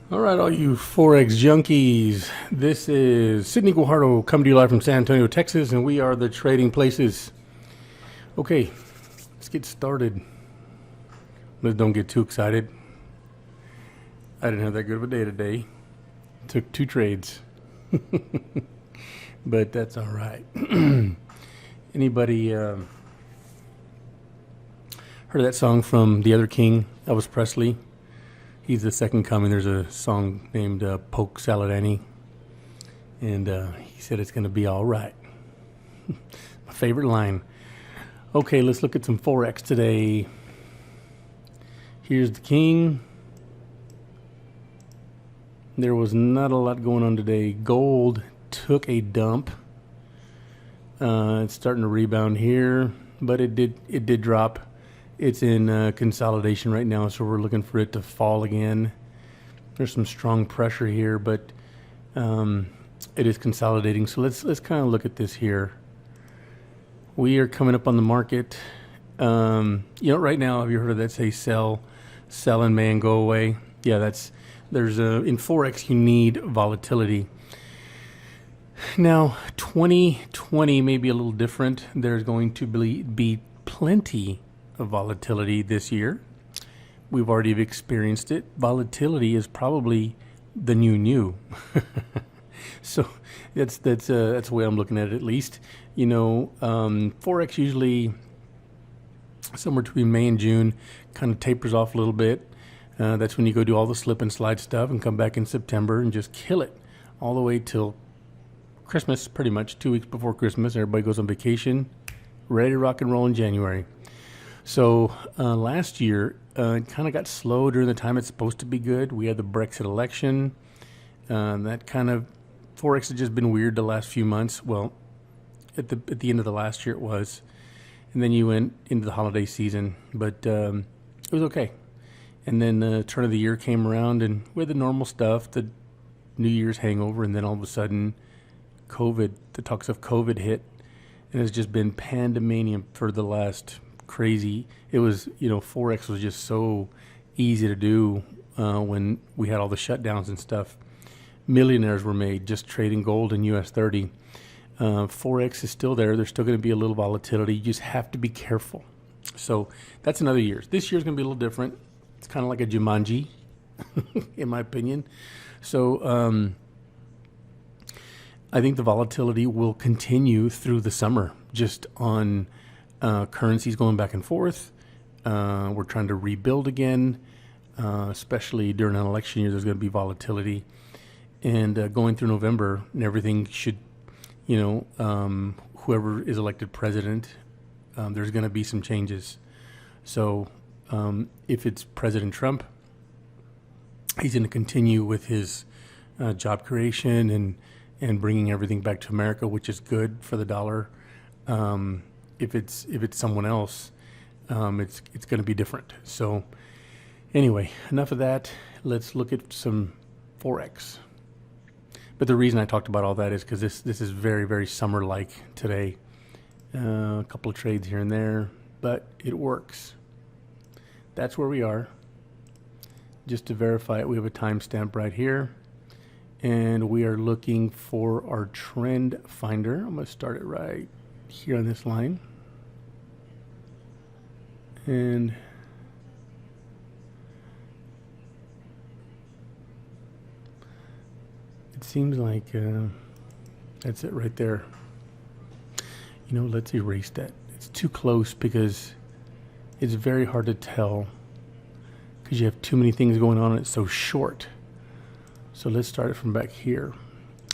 All right, all you Forex junkies. This is Sidney Guajardo coming to you live from San Antonio, Texas, and we are the Trading Places. Okay, let's get started. Let's don't get too excited. I didn't have that good of a day today. Took 2 trades, but that's all right. Anybody heard of that song from The Other King, Elvis Presley? He's the second coming. There's a song named Poke Salad Annie, and he said it's going to be all right. My favorite line. Okay, let's look at some Forex today. Here's the king. There was not a lot going on today. Gold took a dump. It's starting to rebound here, but it did drop. It's in consolidation right now, so we're looking for it to fall again. There's some strong pressure here, but it is consolidating. So let's kind of look at this here. We are coming up on the market. Right now, have you heard of that? Say sell in May and go away. Yeah, in Forex you need volatility. Now 2020 may be a little different. There's going to be plenty of volatility this year. We've already experienced it. Volatility is probably the new. So that's the way I'm looking at it, at least. Forex usually somewhere between May and June kind of tapers off a little bit. That's when you go do all the slip and slide stuff and come back in September and just kill it all the way till Christmas, pretty much 2 weeks before Christmas. Everybody goes on vacation, ready to rock and roll in January. So last year, it kind of got slow during the time it's supposed to be good. We had the Brexit election. That kind of Forex has just been weird the last few months. Well, at the end of the last year it was, and then you went into the holiday season, but it was okay. And then the turn of the year came around, and we had the normal stuff, the New Year's hangover, and then all of a sudden, the talks of COVID hit, and it's just been pandemonium for the last crazy. It was, Forex was just so easy to do when we had all the shutdowns and stuff. Millionaires were made just trading gold and US 30. Forex is still there. There's still going to be a little volatility. You just have to be careful. So that's another year. This year's going to be a little different. It's kind of like a Jumanji, in my opinion. So I think the volatility will continue through the summer, just on currencies going back and forth. We're trying to rebuild again, especially during an election year. There's going to be volatility, and going through November, and everything should, whoever is elected president, there's going to be some changes. So if it's President Trump, he's going to continue with his job creation and bringing everything back to America, which is good for the dollar. If it's someone else, it's going to be different. So anyway, enough of that. Let's look at some Forex. But the reason I talked about all that is because this is very, very summer-like today. A couple of trades here and there, but it works. That's where we are. Just to verify it, we have a timestamp right here. And we are looking for our trend finder. I'm going to start it right here on this line. And it seems like that's it right there. Let's erase that. It's too close because it's very hard to tell because you have too many things going on and it's so short. So let's start it from back here.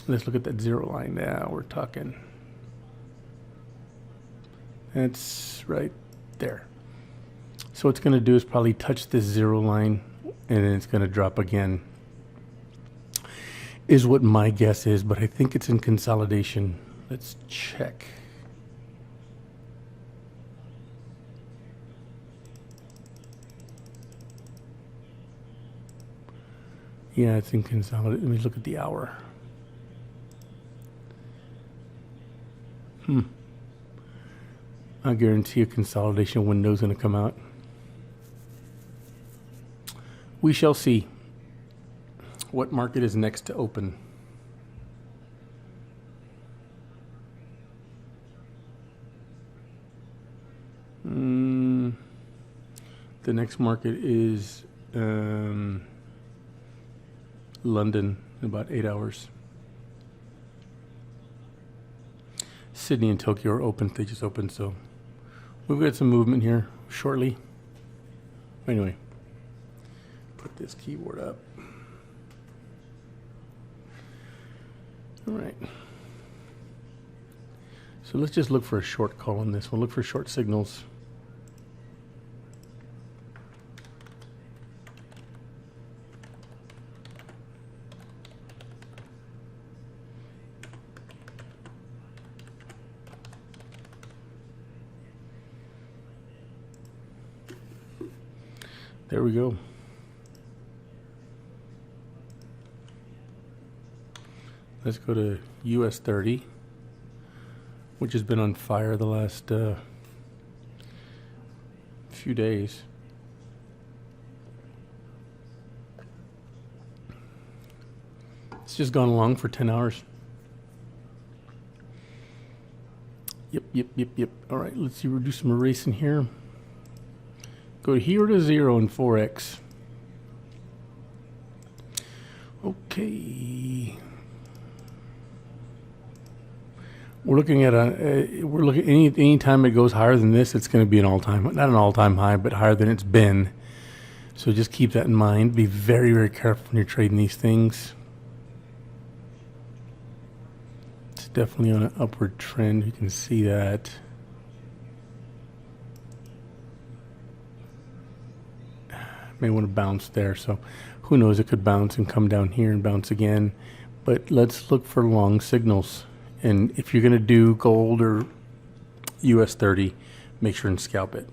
Let's look at that zero line now. We're talking. That's right there. So what it's going to do is probably touch this zero line and then it's going to drop again, is what my guess is, but I think it's in consolidation. Let's check. Yeah, it's in consolidation. Let me look at the hour. I guarantee a consolidation window is going to come out. We shall see. What market is next to open? The next market is London in about 8 hours. Sydney and Tokyo are open. They just opened, so we've got some movement here shortly. Anyway, put this keyboard up. All right. So let's just look for a short call on this one. Look for short signals. There we go. Let's go to US 30, which has been on fire the last few days. It's just gone along for 10 hours. Yep. All right, let's see, we'll do some erasing here. Go here to 0 in Forex. Okay. We're looking at any time it goes higher than this, it's going to be an all-time, not an all-time high, but higher than it's been. So just keep that in mind. Be very, very careful when you're trading these things. It's definitely on an upward trend. You can see that. May want to bounce there, so who knows, it could bounce and come down here and bounce again. But let's look for long signals, and if you're going to do gold or US 30, make sure and scalp it.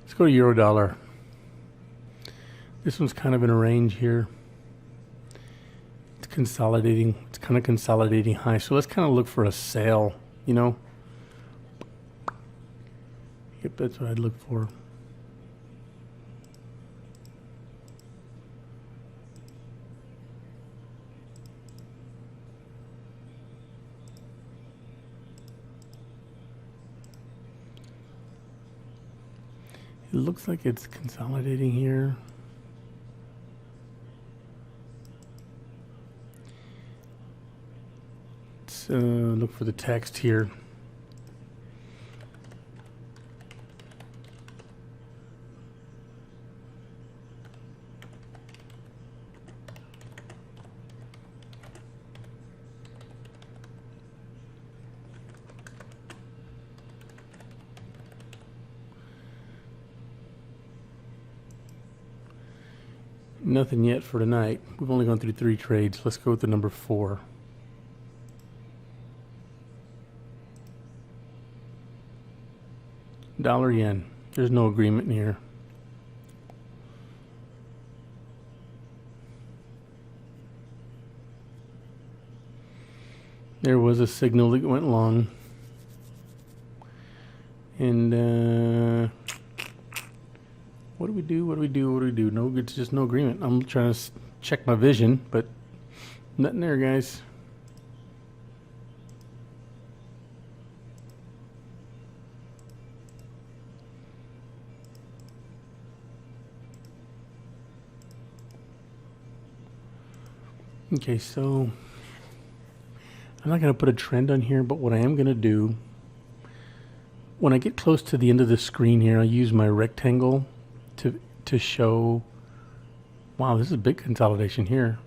Let's go to euro dollar. This one's kind of in a range here. It's consolidating. It's kind of consolidating high. So let's kind of look for a sale, you know. Yep, that's what I'd look for. It looks like it's consolidating here. Look for the text here. Nothing yet for tonight. We've only gone through 3 trades. Let's go with the number 4. Dollar yen. There's no agreement in here. There was a signal that went long. And what do we do? No, it's just no agreement. I'm trying to check my vision, but nothing there, guys. Okay, so I'm not going to put a trend on here, but what I am going to do, when I get close to the end of the screen here, I use my rectangle to show, wow, this is a big consolidation here.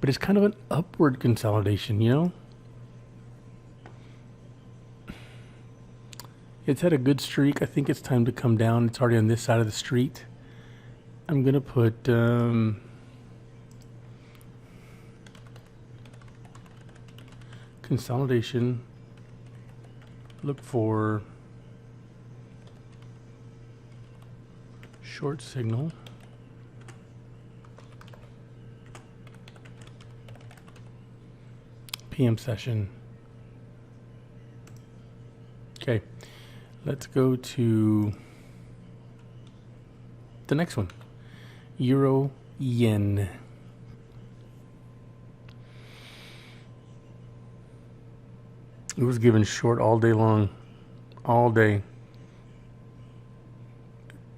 But it's kind of an upward consolidation, you know? It's had a good streak. I think it's time to come down. It's already on this side of the street. I'm going to put... consolidation, look for short signal, PM session. Okay, let's go to the next one. Euro yen. It was given short all day long, all day.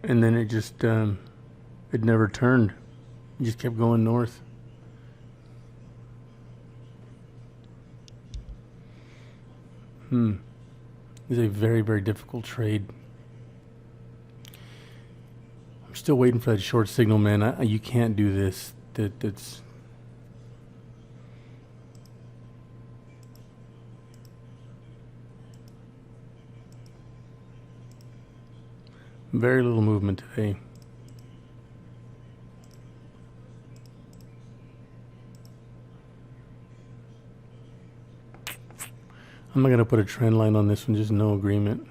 And then it just, it never turned. It just kept going north. It's a very, very difficult trade. I'm still waiting for that short signal, man. You can't do this. That's very little movement today. I'm not going to put a trend line on this one, just no agreement.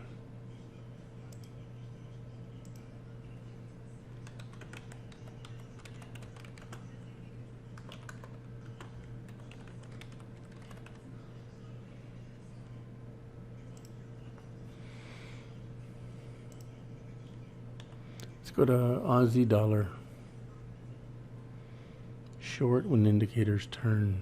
Let's go to Aussie dollar. Short when indicators turn.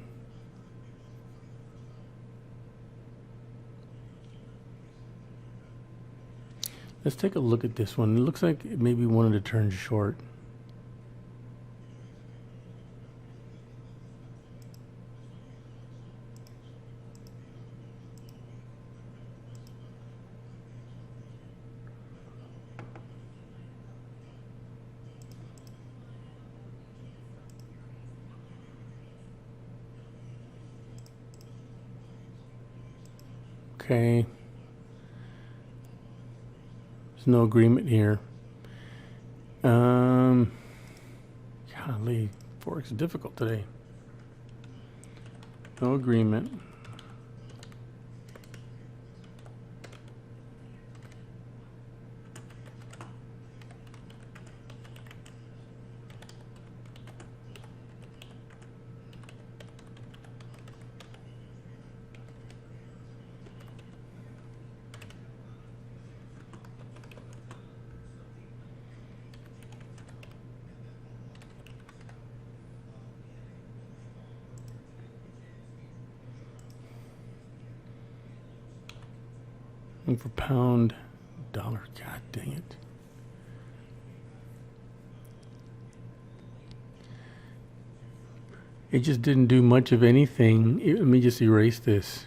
Let's take a look at this one. It looks like it maybe wanted to turn short. Okay. There's no agreement here. Golly, Forex is difficult today. No agreement. And for pound, dollar, god dang it. It just didn't do much of anything. Let me just erase this.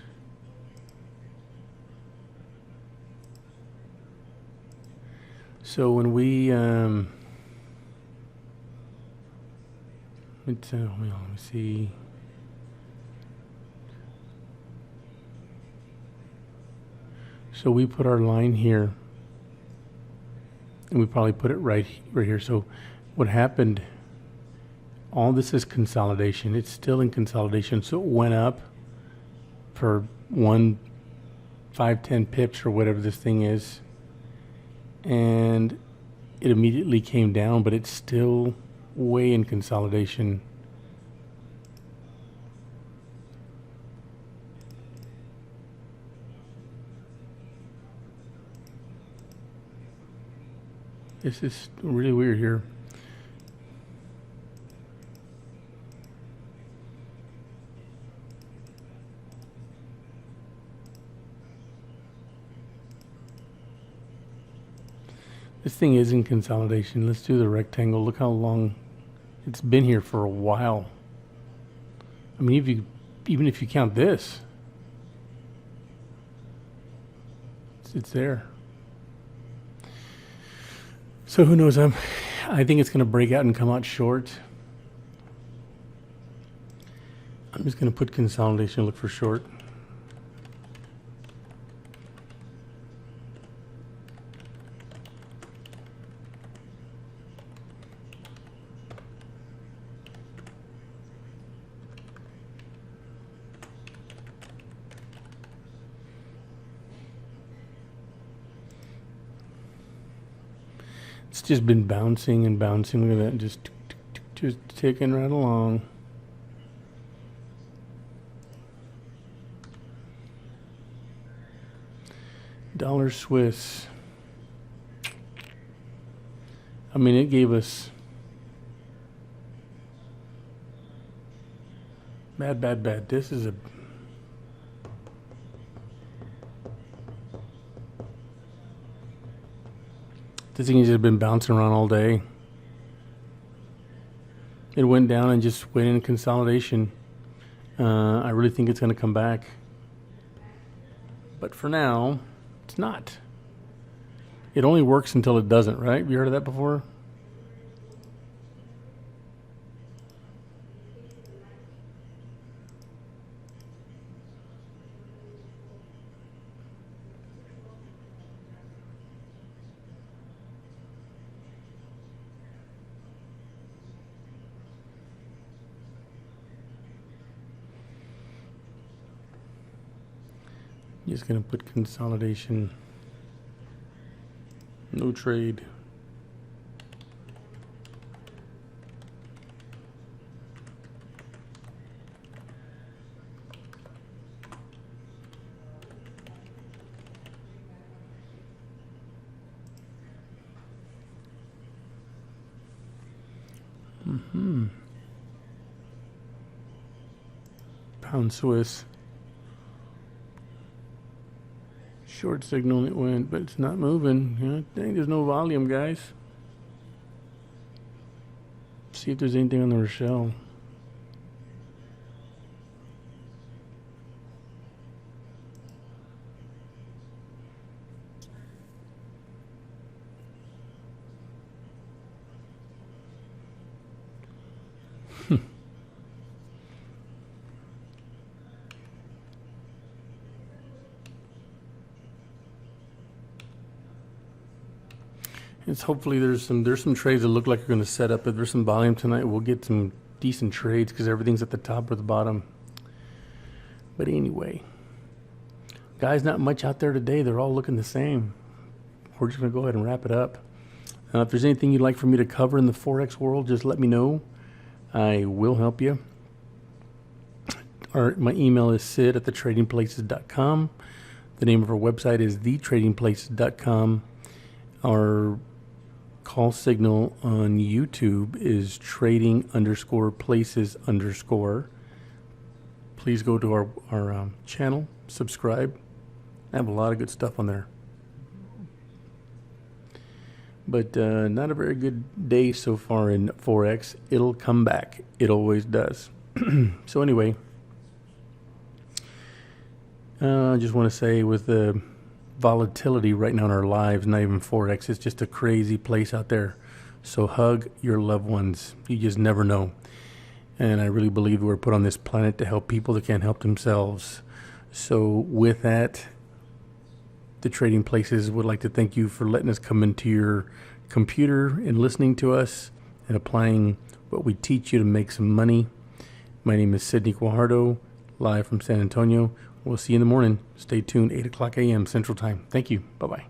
So when we, let me see. So we put our line here, and we probably put it right here. So what happened, all this is consolidation. It's still in consolidation. So it went up for 1, 5, 10 pips or whatever this thing is. And it immediately came down, but it's still way in consolidation. This is really weird here. This thing is in consolidation. Let's do the rectangle. Look how long it's been here for a while. I mean, even if you count this, it's there. So who knows? I think it's going to break out and come out short. I'm just going to put consolidation and look for short. It's just been bouncing and bouncing. Look at that, just ticking right along. Dollar Swiss. I mean, it gave us bad. This is a this thing has just been bouncing around all day. It went down and just went in consolidation. I really think it's going to come back. But for now, it's not. It only works until it doesn't, right? Have you heard of that before? Just going to put consolidation. No trade. Pound Swiss. Short signal it went, but it's not moving. Dang, there's no volume, guys. See if there's anything on the Rochelle. It's hopefully there's some trades that look like are going to set up. If there's some volume tonight, we'll get some decent trades because everything's at the top or the bottom. But anyway, guys, not much out there today. They're all looking the same. We're just going to go ahead and wrap it up. If there's anything you'd like for me to cover in the Forex world, just let me know. I will help you. My email is sid@thetradingplaces.com. The name of our website is thetradingplaces.com. Our call signal on YouTube is trading_places_. Please go to our channel, subscribe. I have a lot of good stuff on there. But not a very good day so far in Forex. It'll come back. It always does. So anyway, I just want to say with the volatility right now in our lives, not even Forex, it's just a crazy place out there. So hug your loved ones. You just never know. And I really believe we're put on this planet to help people that can't help themselves. So with that, the Trading Places would like to thank you for letting us come into your computer and listening to us and applying what we teach you to make some money. My name is Sidney Guajardo, live from San Antonio. We'll see you in the morning. Stay tuned, 8 o'clock a.m. Central Time. Thank you. Bye-bye.